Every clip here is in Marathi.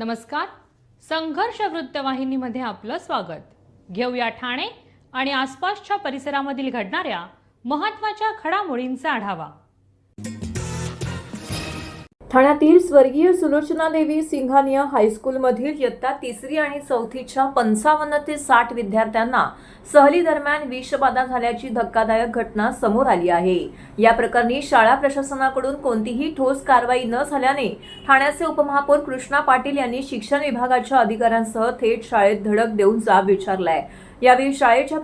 नमस्कार. संघर्ष वृत्तवाहिनीमध्ये आपलं स्वागत. घेऊया ठाणे आणि आसपासच्या परिसरामधील घडणाऱ्या महत्त्वाच्या घडामोडींचा आढावा. ठाण्यातील स्वर्गीय सुलोचना देवी सिंघानिया हायस्कूलमधील इयत्ता 3री आणि 4थीच्या 55 ते 60 विद्यार्थ्यांना सहली दरम्यान विषबाधा झाल्याची धक्कादायक घटना समोर आली आहे. या प्रकरणी शाळा प्रशासनाकडून कोणतीही ठोस कारवाई न झाल्याने ठाण्याचे उपमहापौर कृष्णा पाटील यांनी शिक्षण विभागाच्या अधिकाऱ्यांसह थेट शाळेत धडक देऊन जाब विचारलाय. यावेळी शाळेच्या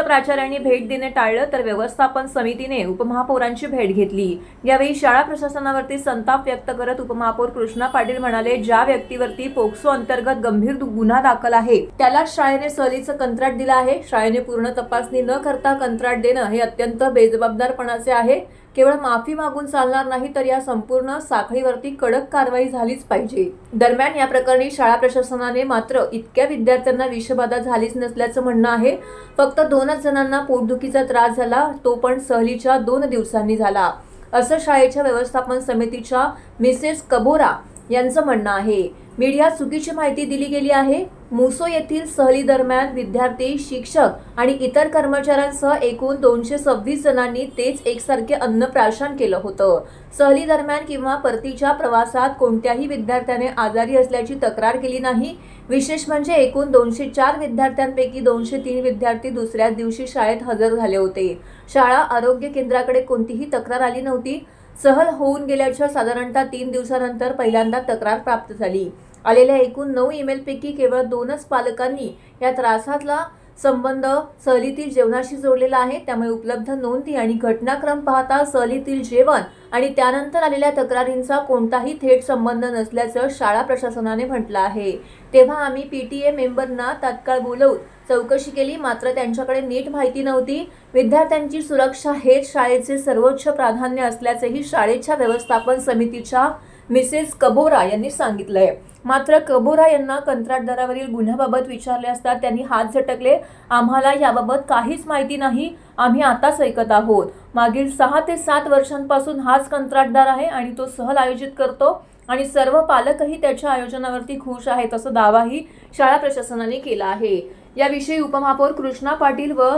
प्राचार्यांनी भेट देणे टाळलं तर व्यवस्थापन समितीने उपमहापौरांची भेट घेतली. यावेळी शाळा प्रशासनावरती संताप व्यक्त करत उपमहापौर कृष्णा पाटील म्हणाले, ज्या व्यक्तीवरती पोक्सो अंतर्गत गंभीर गुन्हा दाखल आहे त्याला शाळेने सहलीचं कंत्राट दिलं आहे. शाळेने पूर्ण तपासणी न करता कंत्राट देणं हे अत्यंत बेजबाबदारपणाचे आहे. केवळ माफी मागून चालणार नाही तर या संपूर्ण साखळीवरती कडक कारवाई झालीच पाहिजे. दरम्यान या प्रकरणी शाळा प्रशासनाने मात्र इतक्या विद्यार्थ्यांना विषबाधा झालीच नसल्याचं म्हणणं आहे. फक्त 2च जणांना पोटदुखीचा त्रास झाला, तो पण सहलीच्या 2 दिवसांनी झाला, असं शाळेच्या व्यवस्थापन समितीच्या मिसेस कबोरा यांचं म्हणणं आहे. मीडियात चुकीची माहिती दिली गेली आहे. मुसो येथील सहली दरम्यान विद्यार्थी, शिक्षक आणि इतर कर्मचाऱ्यांसह एकूण 226 जणांनी तेच एकसारखे अन्नप्राशन केलं होतं. सहली दरम्यान किंवा परतीच्या प्रवासात कोणत्याही विद्यार्थ्याने आजारी असल्याची तक्रार केली नाही. विशेष म्हणजे एकूण 204 विद्यार्थ्यांपैकी 203 विद्यार्थी दुसऱ्याच दिवशी शाळेत हजर झाले होते. शाळा आरोग्य केंद्राकडे कोणतीही तक्रार आली नव्हती. सहल होऊन गेल्याच्या साधारणतः 3 दिवसानंतर पहिल्यांदा तक्रार प्राप्त झाली. आलेल्या एकूण 9 ईमेलपैकी केवळ 2च पालकांनी या त्रासातला संबंध सहलीतील जेवणाशी जोडलेला आहे. त्यामुळे उपलब्ध नोंदी आणि घटनाक्रम पाहता सहलीतील जेवण आणि त्यानंतर आलेल्या तक्रारींचा कोणताही थेट संबंध नसल्याचं शाळा प्रशासनाने म्हटलं आहे. तेव्हा आम्ही PTA मेंबरना तात्काळ बोलवून चौकशी केली, मात्र त्यांच्याकडे नीट माहिती नव्हती. विद्यार्थ्यांची सुरक्षा हेच शाळेचे सर्वोच्च प्राधान्य असल्याचंही शाळेच्या व्यवस्थापन समितीच्या मिसेस कबोरा यांनी सांगितलंय. मात्र कबोरा यांना कंत्राटदारावरील गुन्ह्याबाबत विचारले असता त्यांनी हात झटकले. आम्हाला याबाबत काहीच माहिती नाही, आम्ही आताच ऐकत आहोत. मागील 6 ते 7 वर्षांपासून हाच कंत्राटदार आहे आणि तो सहल आयोजित करतो आणि सर्व पालकही त्याच्या आयोजनावरती खुश आहेत, असा दावाही शाळा प्रशासनाने केला आहे. याविषयी उपमहापौर कृष्णा पाटील व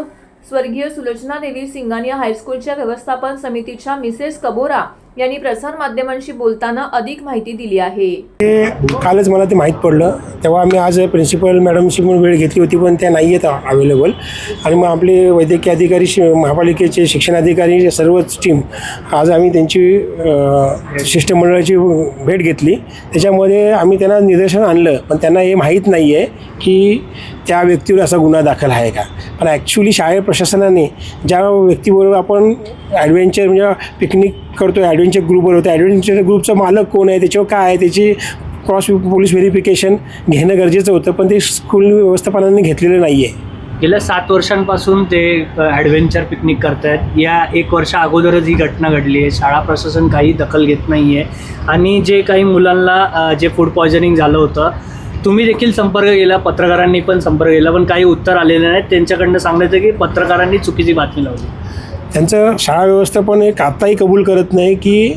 स्वर्गीय सुलोचना देवी सिंघानिया हायस्कूलच्या व्यवस्थापन समितीच्या मिसेस कबोरा यांनी प्रसारमाध्यमांशी बोलताना अधिक माहिती दिली आहे. कालच मला ते माहीत पडलं, तेव्हा आम्ही आज प्रिन्सिपल मॅडमशी पण वेळ घेतली होती, पण त्या नाही आहेत अवेलेबल. आणि मग आपले वैद्यकीय अधिकारी, महापालिकेचे शिक्षणाधिकारी, सर्वच टीम आज आम्ही त्यांची शिष्टमंडळाची भेट घेतली. त्याच्यामध्ये आम्ही त्यांना निदर्शन आणलं, पण त्यांना हे माहीत नाही आहे की त्या व्यक्तीवर असा गुन्हा दाखल आहे का. पण ॲक्च्युली शाळा प्रशासनाने ज्या व्यक्तीबरोबर आपण ॲडव्हेंचर म्हणजे पिकनिक करतो, ॲडव्हेंचर ग्रुपवर होतं, ॲडव्हेंचर ग्रुपचा मालक कोण आहे, त्याच्यावर काय आहे, त्याची क्रॉस पोलीस व्हेरिफिकेशन घेणं गरजेचं होतं, पण ते स्कूल व्यवस्थापनाने घेतलेलं नाही आहे. गेल्या 7 वर्षांपासून ते ॲडव्हेंचर पिकनिक करत आहेत. या 1 वर्षा अगोदरच ही घटना घडली आहे. शाळा प्रशासन काही दखल घेत नाही आहे. आणि जे काही मुलांना जे फूड पॉयझनिंग झालं होतं, तुम्ही देखील संपर्क केला, पत्रकारांनी पण संपर्क केला, पण काही उत्तर आलेलं नाही. त्यांच्याकडनं सांगायचं की पत्रकारांनी चुकीची बातमी लावली. त्यांचं शाळा व्यवस्थापन एक आत्ताही कबूल करत नाही की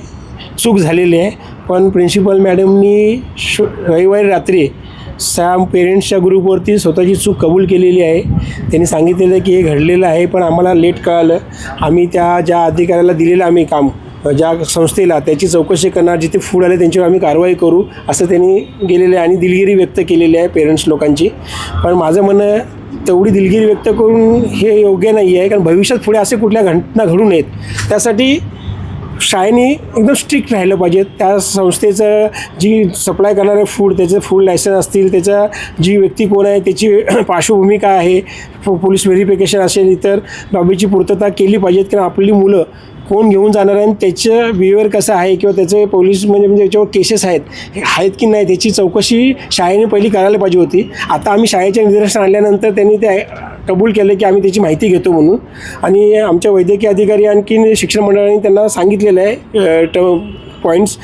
चूक झालेली आहे. पण प्रिन्सिपल मॅडमनी रविवारी रात्री पेरेंट्सच्या ग्रुपवरती स्वतःची चूक कबूल केलेली आहे. त्यांनी सांगितलेलं की हे घडलेलं आहे, पण आम्हाला लेट कळालं. आम्ही ज्या अधिकाऱ्याला दिलेलं आम्ही काम, ज्या संस्थेला, त्याची चौकशी करणार, जिथे फूड आले त्यांच्यावर आम्ही कारवाई करू, असं त्यांनी गेलेलं आहे आणि दिलगिरी व्यक्त केलेली आहे पेरेंट्स लोकांची. पण माझं म्हणणं, तेवढी दिलगिरी व्यक्त करून हे योग्य नाही आहे, कारण भविष्यात पुढे असे कुठल्या घटना घडू नयेत. त्यासाठी शाळेने एकदम स्ट्रिक्ट राहिलं पाहिजे. त्या संस्थेचं जी सप्लाय करणारे फूड, त्याचं फूड लायसन्स असतील, त्याचा जी व्यक्ती कोण आहे, त्याची पार्श्वभूमी काय आहे, पोलीस व्हेरिफिकेशन असेल, इतर बाबीची पूर्तता केली पाहिजेत. कारण आपली मुलं कोण घेऊन जाणार आहे, त्याचं बिहेवियर कसं आहे, किंवा त्याचे पोलीस म्हणजे याच्यावर केसेस आहेत की नाही, त्याची चौकशी शाळेने पहिली करायला पाहिजे होती. आता आम्ही शाळेच्या निदर्शन आणल्यानंतर त्यांनी ते कबूल केलं की आम्ही त्याची माहिती घेतो म्हणून. आणि आमच्या वैद्यकीय अधिकारी आणखी शिक्षण मंडळाने त्यांना सांगितलेलं आहे पॉईंट्स,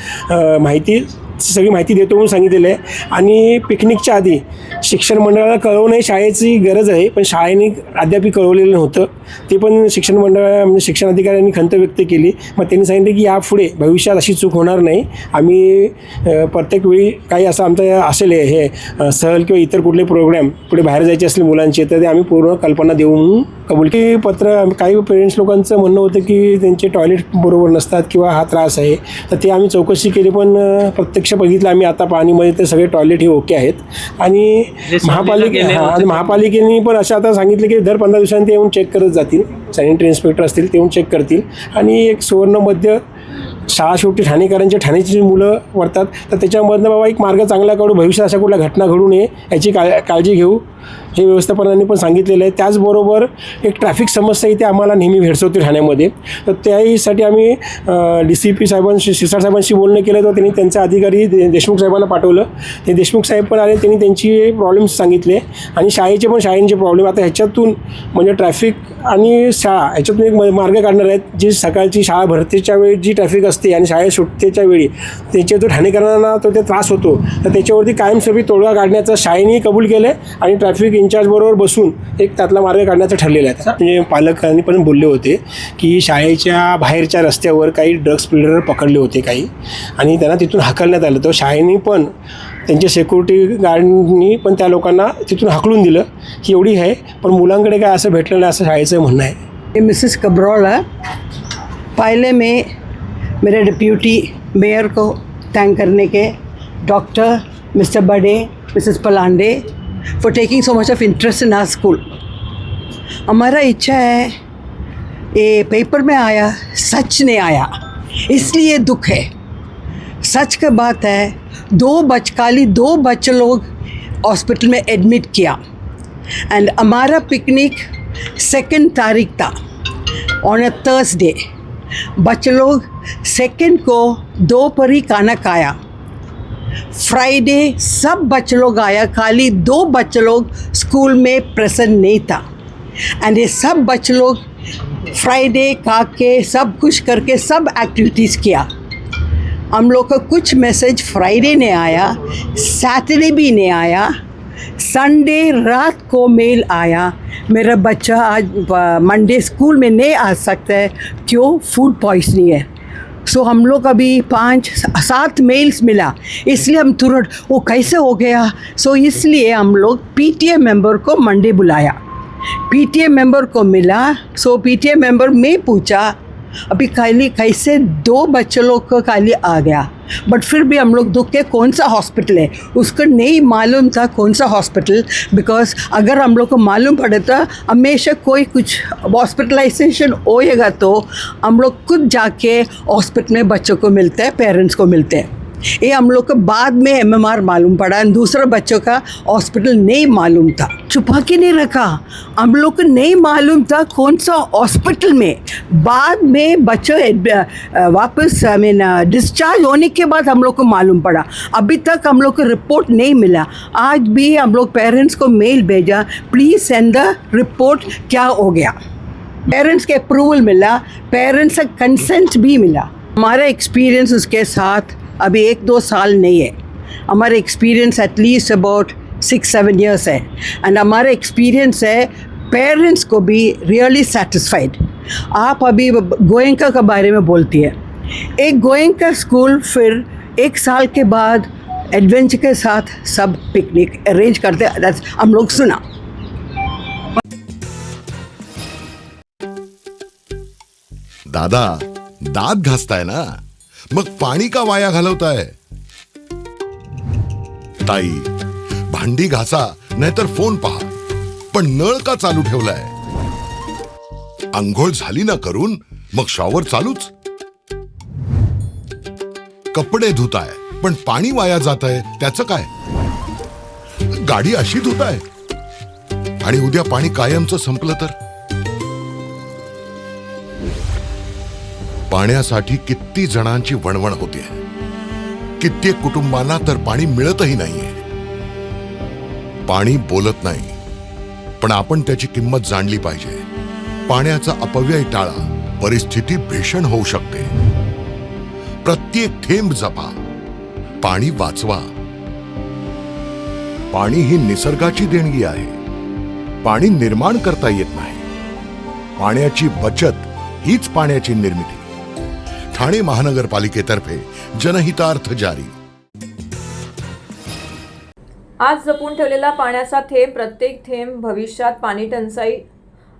माहिती सगळी माहिती देतो म्हणून सांगितलेलं आहे. आणि पिकनिकच्या आधी शिक्षण मंडळाला कळवणं शाळेची गरज आहे, पण शाळेने अद्याप कळवलेलं नव्हतं. ते पण शिक्षण मंडळ म्हणजे शिक्षण अधिकाऱ्यांनी खंत व्यक्त केली. मग त्यांनी सांगितलं की यापुढे भविष्यात अशी चूक होणार नाही. आम्ही प्रत्येक वेळी काही असं आमचं असेल हे सहल किंवा इतर कुठले प्रोग्राम पुढे बाहेर जायचे असले मुलांचे, तर ते आम्ही पूर्ण कल्पना देऊ म्हणून कबूल की पत्र. काही पेरेंट्स लोकांचं म्हणणं होतं की त्यांचे टॉयलेट बरोबर नसतात किंवा हा त्रास आहे, तर ते आम्ही चौकशी केली. पण प्रत्यक्ष बघितलं आम्ही आता पाणीमध्ये तर सगळे टॉयलेट हे ओके आहेत. आणि महापालिकेने पण असं आता सांगितलं की दर 15 दिवसांनी ते येऊन चेक करत जातील. सॅनिटरी इन्स्पेक्टर असतील ते येऊन चेक करतील. आणि एक सुवर्ण मध्य शाळा शेवटी ठाणेकरांची ठाण्याची जी मुलं वाढतात, तर त्याच्यामधनं बाबा एक मार्ग चांगला काढू, भविष्यात अशा कुठल्या घटना घडू नये याची काळजी घेऊ हे व्यवस्थापनाने पण सांगितलेलं आहे. त्याचबरोबर एक ट्रॅफिक समस्या इथे आम्हाला नेहमी भेडसावते ठाण्यामध्ये, तर त्याहीसाठी आम्ही DCP साहेबांशी शिरसाट साहेबांशी बोलणं केलं. तर त्यांनी त्यांचे अधिकारी देशमुख साहेबांना पाठवलं. ते देशमुख साहेब पण आले, त्यांनी त्यांची प्रॉब्लेम्स सांगितले आणि शाळेचे प्रॉब्लेम. आता ह्याच्यातून म्हणजे ट्रॅफिक आणि शाळा ह्याच्यातून एक मार्ग काढणार आहेत. जी सकाळची शाळा भरतेच्या वेळी जी ट्रॅफिक असते आणि शाळेत सुटतेच्या वेळी त्याच्यातून ठाणेकरांना तो त्रास होतो, तर त्याच्यावरती कायमस्वरूपी तोडगा काढण्याचं शाळेनेही कबूल केलं आहे आणि ट्रॅफिक इंचार्ज बरोबर बसून एक त्यातला मार्ग काढण्याचं ठरलेलं आहे. म्हणजे पालकांनी पण बोलले होते की शाळेच्या बाहेरच्या रस्त्यावर काही ड्रग्स पिल्डर पकडले होते काही, आणि त्यांना तिथून हाकलण्यात आलं. तर शाळेने पण त्यांच्या सिक्युरिटी गार्डनी पण त्या लोकांना तिथून हाकलून दिलं की एवढी आहे, पण मुलांकडे काय असं भेटलं नाही असं शाळेचं म्हणणं आहे. मिसेस कब्रौल है। पहले मैं मेरे डिप्यूटी मेयर को थैंक करने के doctor mister Bade Mrs Palande for taking so much of interest in our school. हमारा इच्छा है, ये पेपर में आया, सच नहीं आया, इसलिए दुख है। सच का बात है, दो बच्चे लोग हॉस्पिटल में एडमिट किया एंड हमारा पिकनिक 2 तारीख था ऑन अ थर्सडे। बच्चे लोग 2 को दोपहर ही खाना खाया। फ्राइडे सब बच्चे लोग आया, खाली 2 बच्चे लोग स्कूल में प्रेजेंट नहीं था एंड ये सब बच्चे लोग फ्राइडे खा के सब कुछ करके सब एक्टिविटीज़ किया। हम लोग का कुछ मैसेज फ्राइडे ने आया, सैटरडे भी नहीं आया, संडे रात को मेल आया मेरा बच्चा आज मंडे स्कूल में नहीं आ सकता है, क्यों? फूड पॉइजनिंग है। सो हम लोग अभी 5-7 मेल्स मिला, इसलिए हम तुरंत वो कैसे हो गया। सो इसलिए हम लोग PTA मेंबर को मंडे बुलाया। PTA मेंबर को मिला, सो PTA मेंबर में पूछा अभी खाली कैसे 2 बच्चे लोग को खाली आ गया, बट फिर भी हम लोग दुख के कौन सा हॉस्पिटल है उसको नहीं मालूम था कौन सा हॉस्पिटल। बिकॉज अगर हम लोग को मालूम पड़े तो हमेशा कोई कुछ हॉस्पिटलाइजेशन होएगा तो हम लोग खुद जाके हॉस्पिटल में बच्चों को मिलते हैं, पेरेंट्स को मिलते हैं। ये हम लोग को बाद में MMR मालूम पड़ा, दूसरा बच्चों का हॉस्पिटल नहीं मालूम था। छुपा के नहीं रखा, हम लोग को नहीं मालूम था कौन सा हॉस्पिटल में। बाद में बच्चों वापस डिस्चार्ज होने के बाद हम लोग को मालूम पड़ा। अभी तक हम लोग को रिपोर्ट नहीं मिला। आज भी हम लोग पेरेंट्स को मेल भेजा, प्लीज़ सेंड द रिपोर्ट, क्या हो गया। पेरेंट्स के अप्रूवल मिला, पेरेंट्स का कंसेंट भी मिला। हमारा एक्सपीरियंस उसके साथ अभी 1-2 साल नहीं है, हमारा एक्सपीरियंस एटलीस्ट अबाउट 6-7 ईयर्स है एंड हमारा एक्सपीरियंस है पेरेंट्स को भी रियली सेटिस्फाइड। आप अभी गोयंका के बारे में बोलती है, एक गोयंका स्कूल फिर 1 साल के बाद एडवेंचर के साथ सब पिकनिक अरेंज करते, हम लोग सुना। दादा दात घासताय ना, मग पाणी का वाया घालवताय? ताई भांडी घासा नाहीतर फोन पहा, पण नळ का चालू ठेवलाय? अंघोळ झाली ना करून, मग शॉवर चालूच. कपडे धुताय पण पाणी वाया जात आहे, त्याचं काय? गाडी अशी धुताय आणि उद्या पाणी कायमचं संपलं तर? पाण्यासाठी किती जणांची वणवण होते, कित्येक कुटुंबांना तर पाणी मिळतही नाहीये. पाणी बोलत नाही, पण आपण त्याची किंमत जाणली पाहिजे. पाण्याचा अपव्यय टाळा, परिस्थिती भीषण होऊ शकते. प्रत्येक थेंब जपा, पाणी वाचवा. पाणी ही निसर्गाची देणगी आहे. पाणी निर्माण करता येत नाही. पाण्याची बचत हीच पाण्याची निर्मिती. ठाणे महानगरपालिकेतर्फे जनहितार्थ जारी. आज जपून ठेवलेला पाण्याचा थेंब प्रत्येक थेंब भविष्यात पाणी टंचाई.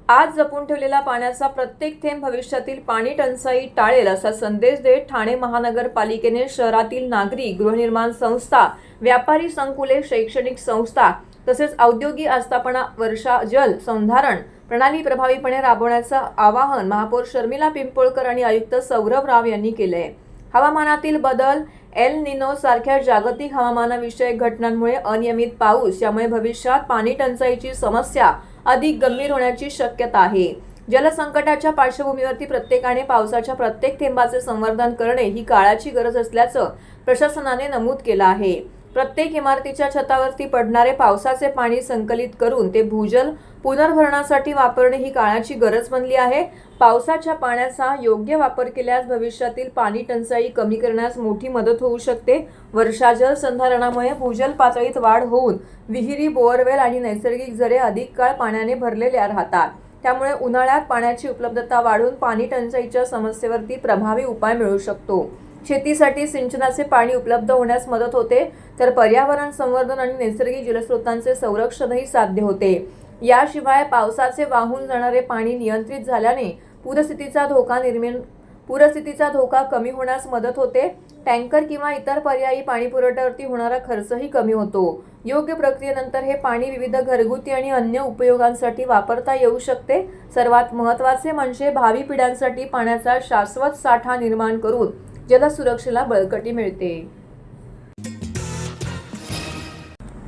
आज जपून ठेवलेला पाण्याचा प्रत्येक थेंब भविष्यातील पाणी टंचाई टाळेल असा संदेश देत ठाणे महानगरपालिकेने शहरातील नागरिक, गृहनिर्माण संस्था, व्यापारी संकुले, शैक्षणिक संस्था तसेच औद्योगिक आस्थापना वर्षा जल संधारण प्रणाली प्रभावीपणे राबवण्याचं आवाहन महापौर शर्मिला पिंपळकर आणि आयुक्त सौरभ राव यांनी केले आहे. हवामानातील बदल, एल निनो सारख्या जागतिक हवामानविषयक घटनांमुळे अनियमित पाऊस यामुळे भविष्यात पाणी टंचाईची समस्या अधिक गंभीर होण्याची शक्यता आहे. जलसंकटाच्या पार्श्वभूमीवरती प्रत्येकाने पावसाच्या प्रत्येक थेंबाचे संवर्धन करणे ही काळाची गरज असल्याचं प्रशासनाने नमूद केलं आहे. प्रत्येक इमारतीच्या छतावरती पडणारे पावसाचे पाणी संकलित करून ते भूजल पुनर्भरणासाठी वापरणे ही काळाची गरज बनली आहे. पावसाच्या पाण्याचा योग्य वापर केल्यास भविष्यातील पाणी टंचाई कमी करण्यास मोठी मदत होऊ शकते. वर्षा जल संधारणामुळे भूजल पातळीत वाढ होऊन विहिरी, बोअरवेल आणि नैसर्गिक झरे अधिक काळ पाण्याने भरलेल्या राहतात. त्यामुळे उन्हाळ्यात पाण्याची उपलब्धता वाढून पाणी टंचाईच्या समस्येवरती प्रभावी उपाय मिळू शकतो. शेतीसाठी सिंचनाचे पाणी उपलब्ध होण्यास मदत होते, तर पर्यावरण संवर्धन आणि नैसर्गिक जलस्रोतांचे संरक्षणही साध्य होते. याशिवाय पावसाचे वाहून जाणारे पाणी नियंत्रित झाल्याने पूरस्थितीचा धोका कमी होण्यास मदत होते. टँकर किंवा इतर पर्यायी पाणी पुरवठ्यावरती होणारा खर्चही कमी होतो. योग्य प्रक्रियेनंतर हे पाणी विविध घरगुती आणि अन्य उपयोगांसाठी वापरता येऊ शकते. सर्वात महत्त्वाचे म्हणजे भावी पिढ्यांसाठी पाण्याचा शाश्वत साठा निर्माण करून जलसुरक्षेला बळकटी मिळते.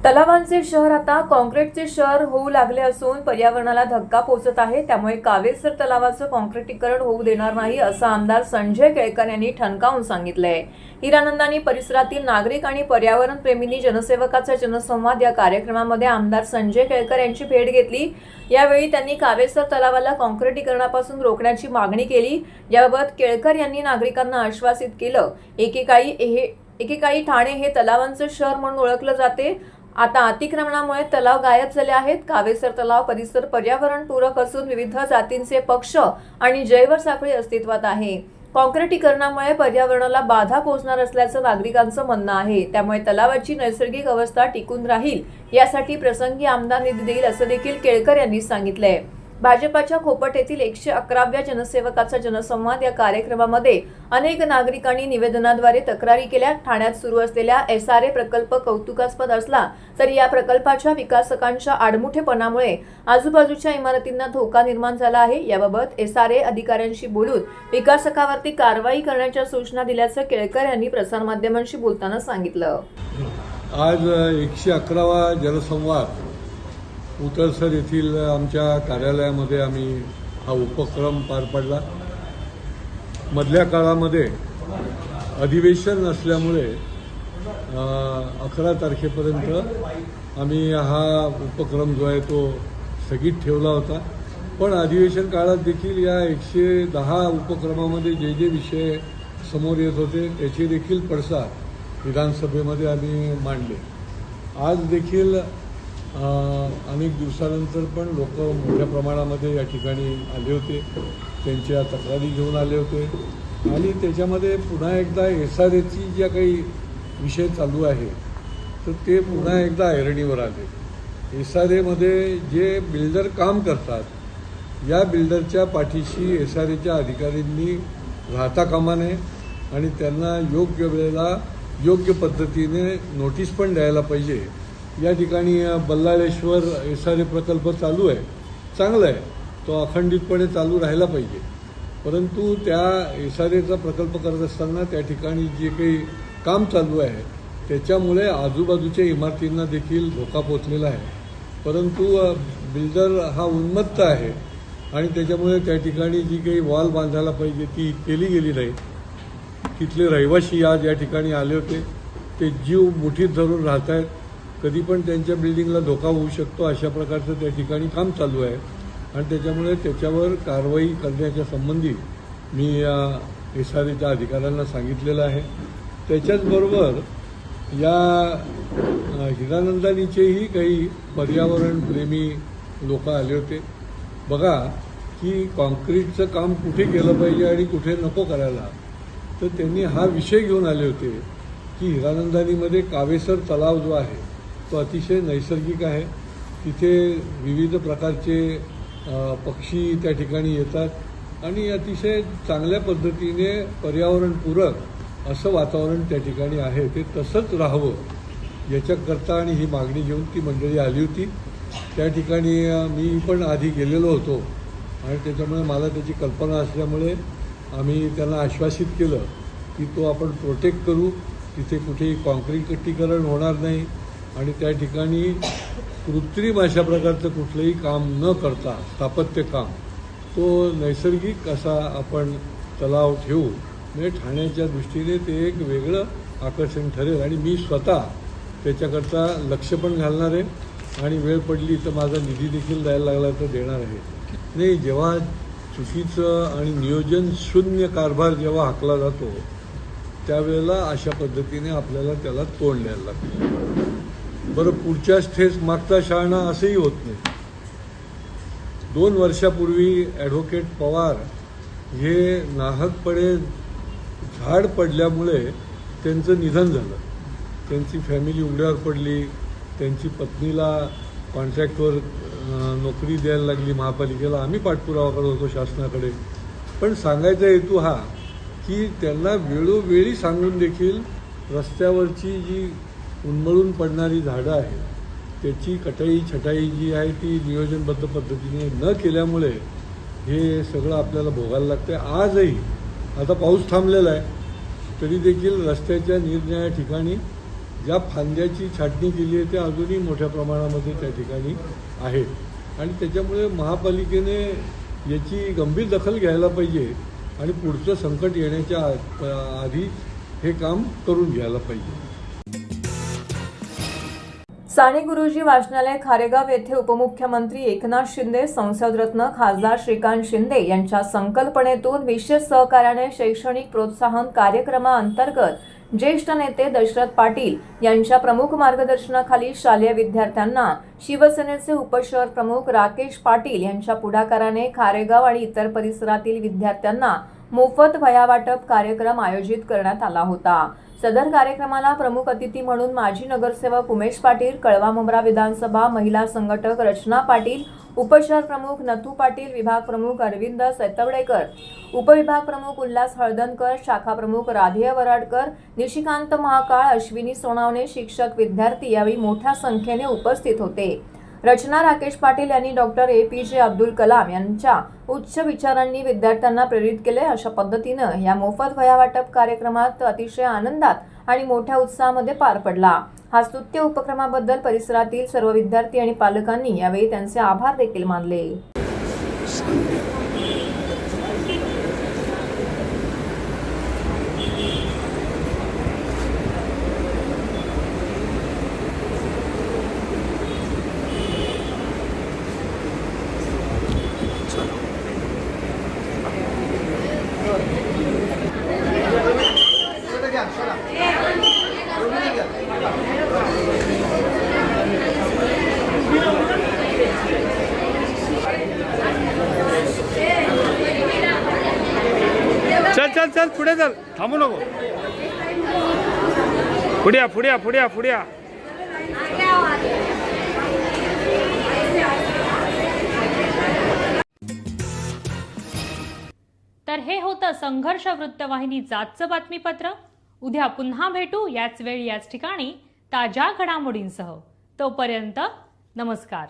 तलावांचे शहर आता कॉन्क्रीटचे शहर होऊ लागले असून पर्यावरणाला धक्का पोहोचत आहे. त्यामुळे कावेसर तलावाचं कॉन्क्रीटीकरण होऊ देणार नाही असं आमदार संजय केळकर यांनी ठणकावून सांगितलंय. हिरानंदानी परिसरातील नागरिक आणि पर्यावरण प्रेमींनी जनसेवकाचा जनसंवाद या कार्यक्रमामध्ये आमदार संजय केळकर यांची भेट घेतली. यावेळी त्यांनी कावेसर तलावाला कॉन्क्रीटीकरणापासून रोखण्याची मागणी केली. याबाबत केळकर यांनी नागरिकांना आश्वासित केलं. एकेकाळी ठाणे हे तलावांचं शहर म्हणून ओळखलं जाते. आता अतिक्रमणामुळे तलाव गायब झाले आहेत. कावेसर तलाव परिसर पर्यावरणपूरक असून विविध जातींचे पक्ष आणि जैवसाखळी अस्तित्वात आहे. कॉन्क्रीटीकरणामुळे पर्यावरणाला बाधा पोहोचणार असल्याचं नागरिकांचं म्हणणं आहे. त्यामुळे तलावाची नैसर्गिक अवस्था टिकून राहील यासाठी प्रसंगी आमदार निधी देईल असं देखील केळकर यांनी सांगितलंय. भाजपाच्या खोपट येथील 111व्या जनसेवकाचा जनसंवाद या कार्यक्रमामध्ये अनेक नागरिकांनी निवेदनाद्वारे तक्रारी केल्या. ठाण्यात सुरू असलेल्या SRA प्रकल्प कौतुकास्पद असला तरी या प्रकल्पाच्या विकासकांच्या आडमुठेपणामुळे आजूबाजूच्या इमारतींना धोका निर्माण झाला आहे. याबाबत SRA अधिकाऱ्यांशी बोलून विकासकावरती कारवाई करण्याच्या सूचना दिल्याचं केळकर यांनी प्रसारमाध्यमांशी बोलताना सांगितलं. आज 111वा जनसंवाद उतरसर येथील आमच्या कार्यालयामध्ये आम्ही हा उपक्रम पार पाडला. मधल्या काळामध्ये अधिवेशन नसल्यामुळे 11 तारखेपर्यंत आम्ही हा उपक्रम जो आहे तो स्थगित ठेवला होता. पण अधिवेशन काळात देखील या 110 उपक्रमामध्ये जे जे विषय समोर येत होते त्याचे देखील पडसाद विधानसभेमध्ये आम्ही मांडले. आज देखील अनेक दिवसानंतर पण लोक मोठ्या प्रमाणामध्ये या ठिकाणी आले होते. त्यांच्या तक्रारी घेऊन आले होते आणि त्याच्यामध्ये पुन्हा एकदा SRAची ज्या काही विषय चालू आहे तर ते पुन्हा एकदा ऐरणीवर आले. SRAमध्ये जे बिल्डर काम करतात या बिल्डरच्या पाठीशी SRAच्या अधिकाऱ्यांनी राहता कामा नये आणि त्यांना योग्य वेळेला योग्य पद्धतीने नोटीस पण द्यायला पाहिजे. या ठिकाणी बल्लाळेश्वर SRA प्रकल्प चालू आहे, चांगला आहे, तो अखंडितपणे चालू राहायला पाहिजे. परंतु त्या SRAचा प्रकल्प करत असताना त्या ठिकाणी जे काही काम चालू आहे त्याच्यामुळे आजूबाजूच्या इमारतींना देखील धोका पोचलेला आहे. परंतु बिल्डर हा उन्मत्त आहे आणि त्याच्यामुळे त्या ठिकाणी जी काही वॉल बांधायला पाहिजे ती केली गेली नाही. तिथले रहिवासी आज या ठिकाणी आले होते. ते जीव मुठीत धरून राहत आहेत. कधी पण त्यांच्या बिल्डिंगला धोका होऊ शकतो अशा प्रकारचं त्या ठिकाणी काम चालू आहे आणि त्याच्यामुळे त्याच्यावर कारवाई करण्याच्या संबंधी मी SRAच्या अधिकाऱ्यांना सांगितलेलं आहे. त्याच्याचबरोबर या हिरानंदानीचेही काही पर्यावरणप्रेमी लोक आले होते. बघा की कॉन्क्रीटचं काम कुठे केलं पाहिजे आणि कुठे नको करायला, तर त्यांनी हा विषय घेऊन आले होते की हिरानंदानीमध्ये कावेसर तलाव जो आहे तो अतिशय नैसर्गिक आहे. तिथे विविध प्रकारचे पक्षी त्या ठिकाणी येतात आणि अतिशय चांगल्या पद्धतीने पर्यावरणपूरक असं वातावरण त्या ठिकाणी आहे. ते तसंच राहावं याच्याकरता आणि ही मागणी घेऊन ती मंडळी आली होती. त्या ठिकाणी मी पण आधी गेलेलो होतो आणि त्याच्यामुळे मला त्याची कल्पना असल्यामुळे आम्ही त्यांना आश्वासित केलं की तो आपण प्रोटेक्ट करू, तिथे कुठेही कॉन्क्रीटीकरण होणार नाही आणि त्या ठिकाणी कृत्रिम अशा प्रकारचं कुठलंही काम न करता स्थापत्य काम तो नैसर्गिक असा आपण तलाव ठेवू. म्हणजे ठाण्याच्या दृष्टीने ते एक वेगळं आकर्षण ठरेल आणि मी स्वतः त्याच्याकरता लक्ष पण घालणार आहे आणि वेळ पडली तर माझा निधी देखील द्यायला लागला तर देणार आहे. नाही, जेव्हा चुकीचं आणि नियोजन शून्य कारभार जेव्हा हाकला जातो त्यावेळेला अशा पद्धतीने आपल्याला त्याला तोंड द्यायला लागतं. बरं, पुढच्याच ठेस मागचा शाळा असंही होत नाही. 2 वर्षापूर्वी ॲडव्होकेट पवार हे नाहकपणे झाड पडल्यामुळे त्यांचं निधन झालं. त्यांची फॅमिली उघड्यावर पडली. त्यांची पत्नीला कॉन्ट्रॅक्टवर नोकरी द्यायला लागली महापालिकेला. आम्ही पाठपुरावा करत होतो शासनाकडे. पण सांगायचा हेतू हा की त्यांना वेळोवेळी सांगून देखील रस्त्यावरची जी उन्मळून पडणारी झाडं आहेत त्याची कटाई छटाई जी आहे ती नियोजनबद्ध पद्धतीने न केल्यामुळे हे सगळं आपल्याला भोगायला लागतं. आजही आता पाऊस थांबलेला आहे तरी देखील रस्त्याच्या निरनिराळ्या ठिकाणी ज्या फांद्याची छाटणी केली आहे त्या अजूनही मोठ्या प्रमाणामध्ये त्या ठिकाणी आहेत आणि त्याच्यामुळे महापालिकेने याची गंभीर दखल घ्यायला पाहिजे आणि पुढचं संकट येण्याच्या आधी हे काम करून घ्यायला पाहिजे. साने गुरुजी वाचनालय खारेगाव येथे उपमुख्यमंत्री एकनाथ शिंदे, संसदरत्न खासदार श्रीकांत शिंदे यांच्या संकल्पनेतून विशेष सहकार्याने शैक्षणिक प्रोत्साहन कार्यक्रमाअंतर्गत ज्येष्ठ नेते दशरथ पाटील यांच्या प्रमुख मार्गदर्शनाखाली शालेय विद्यार्थ्यांना शिवसेनेचे उपशहर प्रमुख राकेश पाटील यांच्या पुढाकाराने खारेगाव आणि इतर परिसरातील विद्यार्थ्यांना मोफत वह्या वाटप कार्यक्रम आयोजित करण्यात आला होता. सदर कार्यक्रमाला प्रमुख अतिथी म्हणून माजी नगरसेवक उमेश पाटील, कळवा मुंब्रा विधानसभा महिला संघटक रचना पाटील, उपशहर प्रमुख नथू पाटील, विभाग प्रमुख अरविंद सैतवडेकर, उपविभाग प्रमुख उल्हास हळदणकर, शाखा प्रमुख राधेय वराडकर, निशिकांत महाकाळ, अश्विनी सोनावणे, शिक्षक, विद्यार्थी यावेळी मोठ्या संख्येने उपस्थित होते. रचना राकेश पाटील यांनी डॉक्टर APJ अब्दुल कलाम यांच्या उच्च विचारांनी विद्यार्थ्यांना प्रेरित केले. अशा पद्धतीनं या मोफत वह्या वाटप कार्यक्रमात अतिशय आनंदात आणि मोठ्या उत्साहामध्ये पार पडला. हा स्तुत्य उपक्रमाबद्दल परिसरातील सर्व विद्यार्थी आणि पालकांनी यावेळी त्यांचे आभार देखील मानले. चल चल चल पुढे चल, थांबू नको. पुढे या, पुढे या, पुढे या, पुढे या. तर हे होतं संघर्ष वृत्तवाहिनीचं आजचं बातमीपत्र. उद्या पुन्हा भेटू याच वेळी याच ठिकाणी ताज्या घडामोडींसह. तोपर्यंत नमस्कार.